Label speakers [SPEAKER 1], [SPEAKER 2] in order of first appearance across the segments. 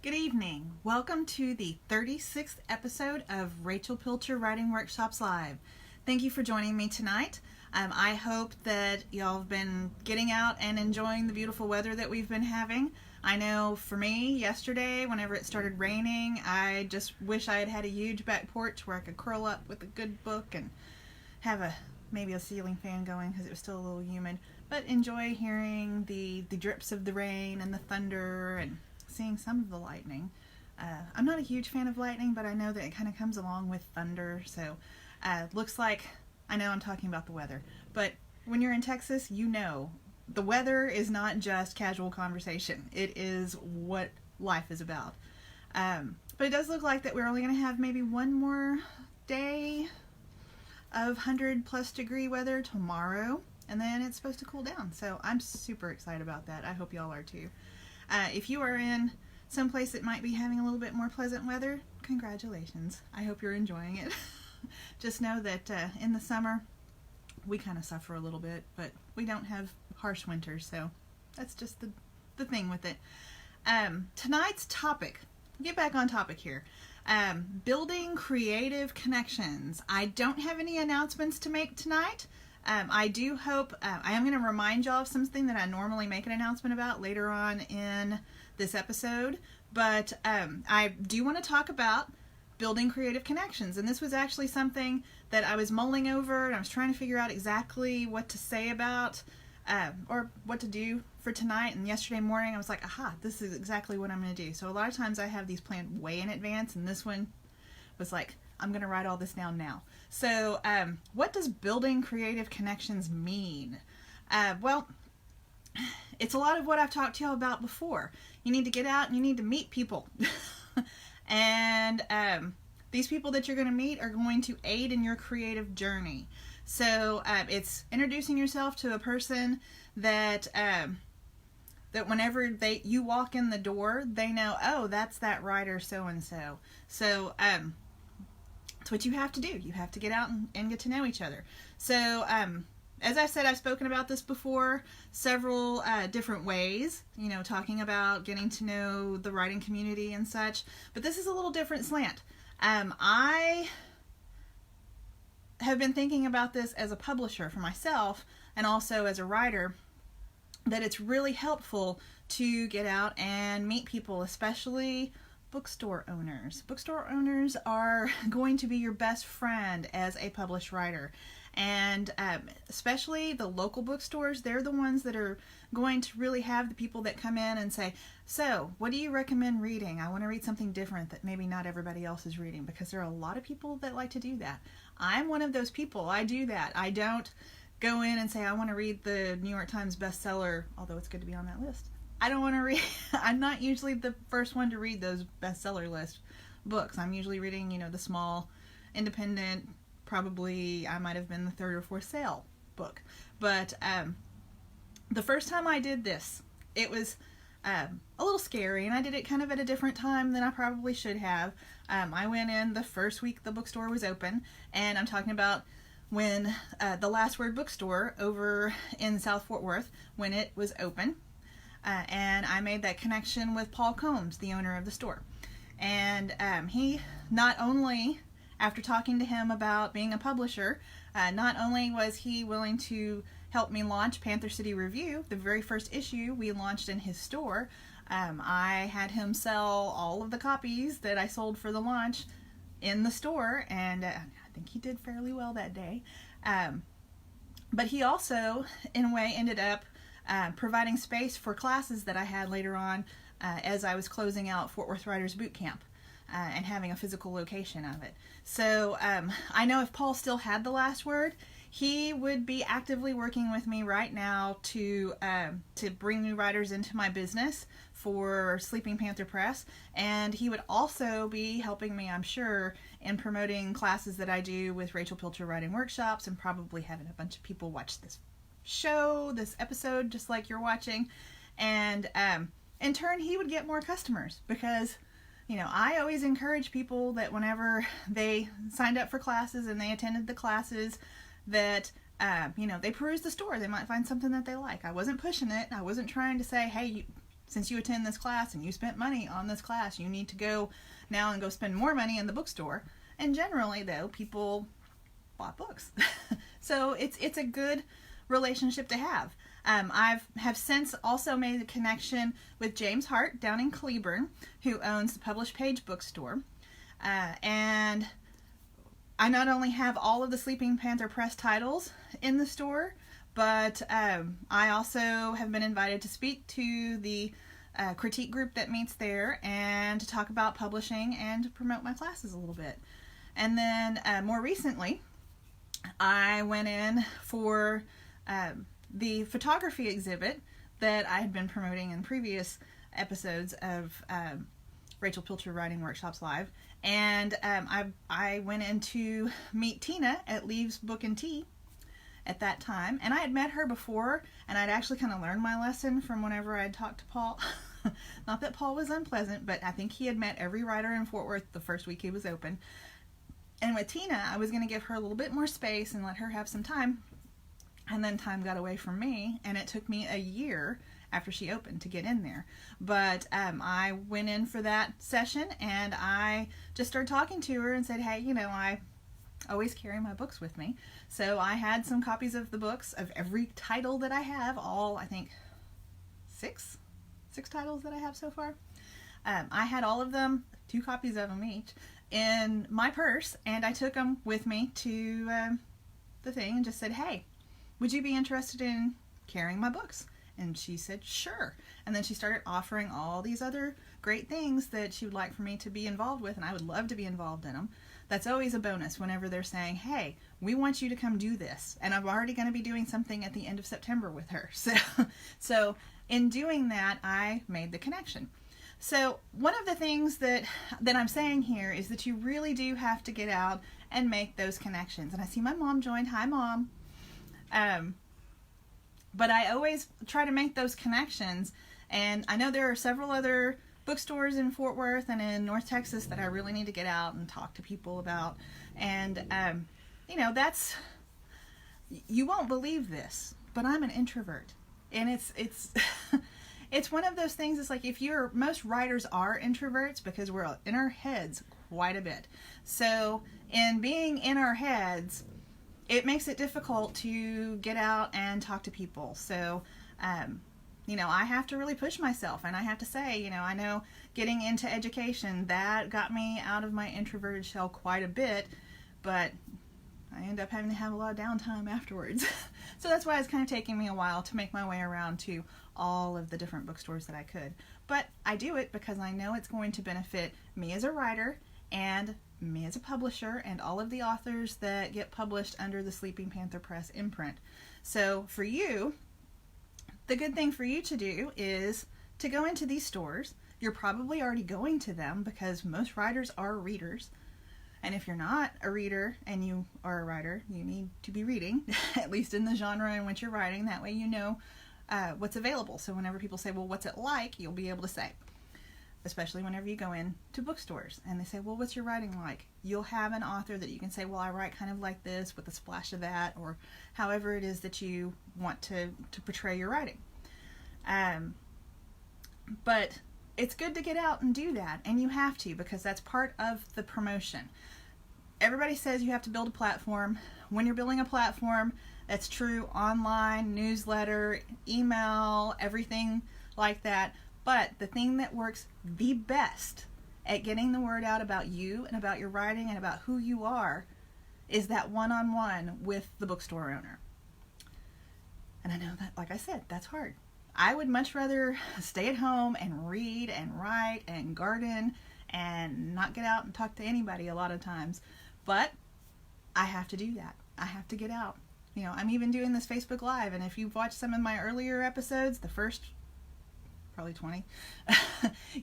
[SPEAKER 1] Good evening. Welcome to the 36th episode of Rachel Pilcher Writing Workshops Live. Thank you for joining me tonight. I hope that y'all have been getting out and enjoying the beautiful weather that we've been having. I know for me, yesterday, whenever it started raining, I just wish I had had a huge back porch where I could curl up with a good book and have maybe a ceiling fan going because it was still a little humid, but enjoy hearing the drips of the rain and the thunder and seeing some of the lightning. I'm not a huge fan of lightning, but I know that it kind of comes along with thunder, so looks like, I know I'm talking about the weather, but when you're in Texas, you know the weather is not just casual conversation. It is what life is about. But it does look like that we're only going to have maybe one more day of 100 plus degree weather tomorrow, and then it's supposed to cool down, so I'm super excited about that. I hope y'all are too. If you are in some place that might be having a little bit more pleasant weather, congratulations. I hope you're enjoying it. Just know that in the summer, we kind of suffer a little bit, but we don't have harsh winters, so that's just the thing with it. Tonight's topic, get back on topic here. Building creative connections. I don't have any announcements to make tonight. I do hope, I am going to remind y'all of something that I normally make an announcement about later on in this episode, but I do want to talk about building creative connections, and this was actually something that I was mulling over, and I was trying to figure out exactly what to say about, or what to do for tonight, and yesterday morning I was like, aha, this is exactly what I'm going to do. So a lot of times I have these planned way in advance, and this one was like, I'm going to write all this down now. So what does building creative connections mean? Well, it's a lot of what I've talked to y'all about before. You need to get out and you need to meet people. And these people that you're going to meet are going to aid in your creative journey. So it's introducing yourself to a person that that whenever you walk in the door, they know, oh, that's that writer so-and-so. So that's what you have to do. You have to get out and get to know each other. So as I said, I've spoken about this before several different ways, talking about getting to know the writing community and such, but this is a little different slant. I have been thinking about this as a publisher for myself and also as a writer, that it's really helpful to get out and meet people, especially bookstore owners. Bookstore owners are going to be your best friend as a published writer. And especially the local bookstores, they're the ones that are going to really have the people that come in and say, so what do you recommend reading? I want to read something different that maybe not everybody else is reading, because there are a lot of people that like to do that. I'm one of those people. I do that. I don't go in and say, I want to read the New York Times bestseller, although it's good to be on that list. I don't want to read, I'm not usually the first one to read those bestseller list books. I'm usually reading, the small, independent, probably I might have been the third or fourth sale book. But the first time I did this, it was a little scary, and I did it kind of at a different time than I probably should have. I went in the first week the bookstore was open, and I'm talking about when the Last Word Bookstore over in South Fort Worth, when it was open. And I made that connection with Paul Combs, the owner of the store. And he not only, after talking to him about being a publisher, not only was he willing to help me launch Panther City Review, the very first issue we launched in his store. I had him sell all of the copies that I sold for the launch in the store, and I think he did fairly well that day. But he also, in a way, ended up providing space for classes that I had later on as I was closing out Fort Worth Writers Boot Camp and having a physical location of it. So I know if Paul still had the last word, he would be actively working with me right now to bring new writers into my business for Sleeping Panther Press, and he would also be helping me, I'm sure, in promoting classes that I do with Rachel Pilcher Writing Workshops, and probably having a bunch of people watch this episode, just like you're watching, and in turn he would get more customers, because I always encourage people that whenever they signed up for classes and they attended the classes, that they peruse the store. They might find something that they like. I wasn't pushing it. I wasn't trying to say, hey, since you attend this class and you spent money on this class, you need to go now and go spend more money in the bookstore. And generally, though, people bought books. So it's a good relationship to have. Have since also made a connection with James Hart down in Cleburne, who owns the Publish Page Bookstore. And I not only have all of the Sleeping Panther Press titles in the store, but I also have been invited to speak to the critique group that meets there and to talk about publishing and to promote my classes a little bit. And then more recently, I went in for the photography exhibit that I had been promoting in previous episodes of Rachel Pilcher Writing Workshops Live. And I went in to meet Tina at Leaves Book and Tea at that time. And I had met her before, and I'd actually kind of learned my lesson from whenever I'd talked to Paul. Not that Paul was unpleasant, but I think he had met every writer in Fort Worth the first week he was open. And with Tina, I was going to give her a little bit more space and let her have some time. And then time got away from me, and it took me a year after she opened to get in there. But I went in for that session, and I just started talking to her and said, hey, I always carry my books with me. So I had some copies of the books of every title that I have, all, I think, six titles that I have so far. I had all of them, 2 copies of them each, in my purse, and I took them with me to the thing and just said, hey, would you be interested in carrying my books? And she said, sure. And then she started offering all these other great things that she would like for me to be involved with, and I would love to be involved in them. That's always a bonus whenever they're saying, hey, we want you to come do this. And I'm already going to be doing something at the end of September with her. So in doing that, I made the connection. So one of the things that I'm saying here is that you really do have to get out and make those connections. And I see my mom joined. Hi, Mom. But I always try to make those connections, and I know there are several other bookstores in Fort Worth and in North Texas that I really need to get out and talk to people about. And that's, you won't believe this, but I'm an introvert, and it's it's one of those things. It's like, most writers are introverts because we're in our heads quite a bit. So in being in our heads, it makes it difficult to get out and talk to people. So, I have to really push myself, and I have to say, I know getting into education, that got me out of my introverted shell quite a bit, but I end up having to have a lot of downtime afterwards. So that's why it's kind of taking me a while to make my way around to all of the different bookstores that I could. But I do it because I know it's going to benefit me as a writer and me as a publisher and all of the authors that get published under the Sleeping Panther Press imprint. So for you, the good thing for you to do is to go into these stores. You're probably already going to them because most writers are readers. And if you're not a reader and you are a writer, you need to be reading, at least in the genre in which you're writing. That way you know what's available. So whenever people say, well, what's it like? You'll be able to say. Especially whenever you go in to bookstores and they say, well, what's your writing like? You'll have an author that you can say, well, I write kind of like this with a splash of that, or however it is that you want to portray your writing. But it's good to get out and do that, and you have to, because that's part of the promotion. Everybody says you have to build a platform. When you're building a platform, that's true online, newsletter, email, everything like that. But the thing that works the best at getting the word out about you and about your writing and about who you are is that one-on-one with the bookstore owner. And I know that, like I said, that's hard. I would much rather stay at home and read and write and garden and not get out and talk to anybody a lot of times. But I have to do that. I have to get out. I'm even doing this Facebook Live, and if you've watched some of my earlier episodes, the first probably 20,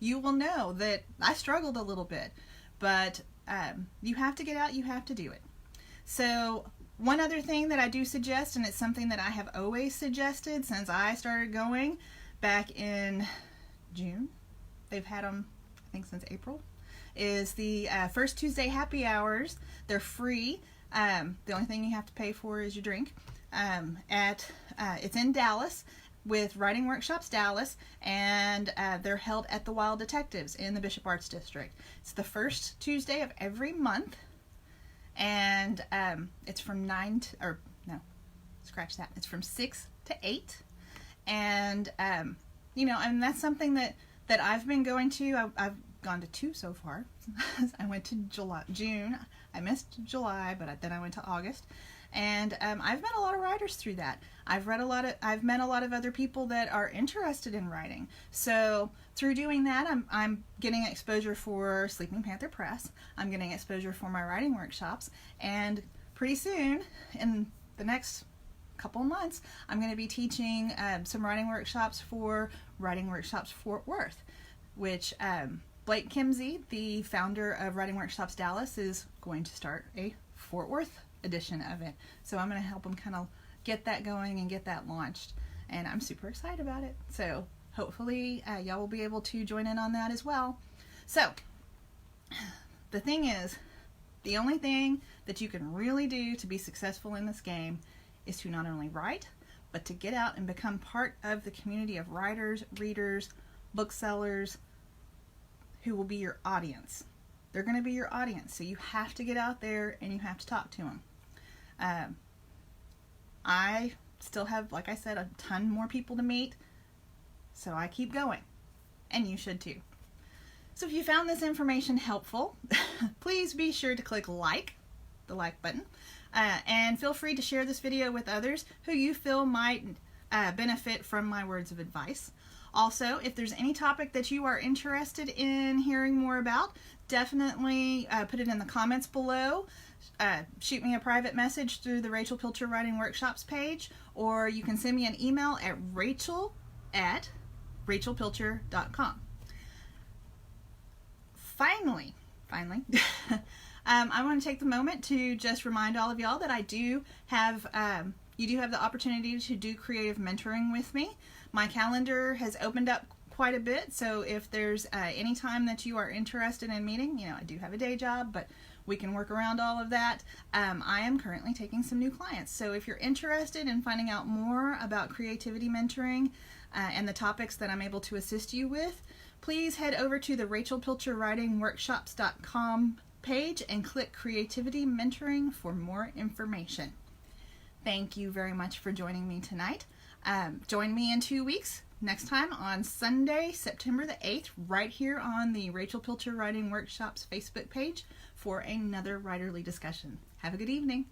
[SPEAKER 1] you will know that I struggled a little bit, but you have to get out, you have to do it. So one other thing that I do suggest, and it's something that I have always suggested since I started going back in June, they've had them I think since April, is the first Tuesday happy hours. They're free. The only thing you have to pay for is your drink. It's in Dallas. with Writing Workshops Dallas, and they're held at the Wild Detectives in the Bishop Arts District. It's the first Tuesday of every month, and it's from 9 to, or no, scratch that, it's from 6 to 8, and you know, and that's something that I've been going to. I've gone to 2 so far. I went to June. I missed July, but then I went to August. And I've met a lot of writers through that. I've met a lot of other people that are interested in writing. So through doing that, I'm getting exposure for Sleeping Panther Press. I'm getting exposure for my writing workshops. And pretty soon, in the next couple of months, I'm going to be teaching some writing workshops for Writing Workshops Fort Worth, which Blake Kimsey, the founder of Writing Workshops Dallas, is going to start a Fort Worth edition of it. So I'm going to help him kind of get that going and get that launched. And I'm super excited about it. So hopefully y'all will be able to join in on that as well. So the thing is, the only thing that you can really do to be successful in this game is to not only write, but to get out and become part of the community of writers, readers, booksellers who will be your audience. They're going to be your audience, so you have to get out there and you have to talk to them. I still have, like I said, a ton more people to meet, so I keep going, and you should too. So if you found this information helpful, please be sure to click the like button, and feel free to share this video with others who you feel might benefit from my words of advice. Also, if there's any topic that you are interested in hearing more about, definitely put it in the comments below. Shoot me a private message through the Rachel Pilcher Writing Workshops page, or you can send me an email at rachel@rachelpilcher.com. Finally, I want to take the moment to just remind all of y'all that I do have, you do have the opportunity to do creative mentoring with me. My calendar has opened up quite a bit, so if there's any time that you are interested in meeting, you know, I do have a day job, but we can work around all of that. I am currently taking some new clients, so if you're interested in finding out more about creativity mentoring and the topics that I'm able to assist you with, please head over to the rachelpilcherwritingworkshops.com page and click Creativity Mentoring for more information. Thank you very much for joining me tonight. Join me in 2 weeks, next time on Sunday, September the 8th, right here on the Rachel Pilcher Writing Workshops Facebook page for another writerly discussion. Have a good evening.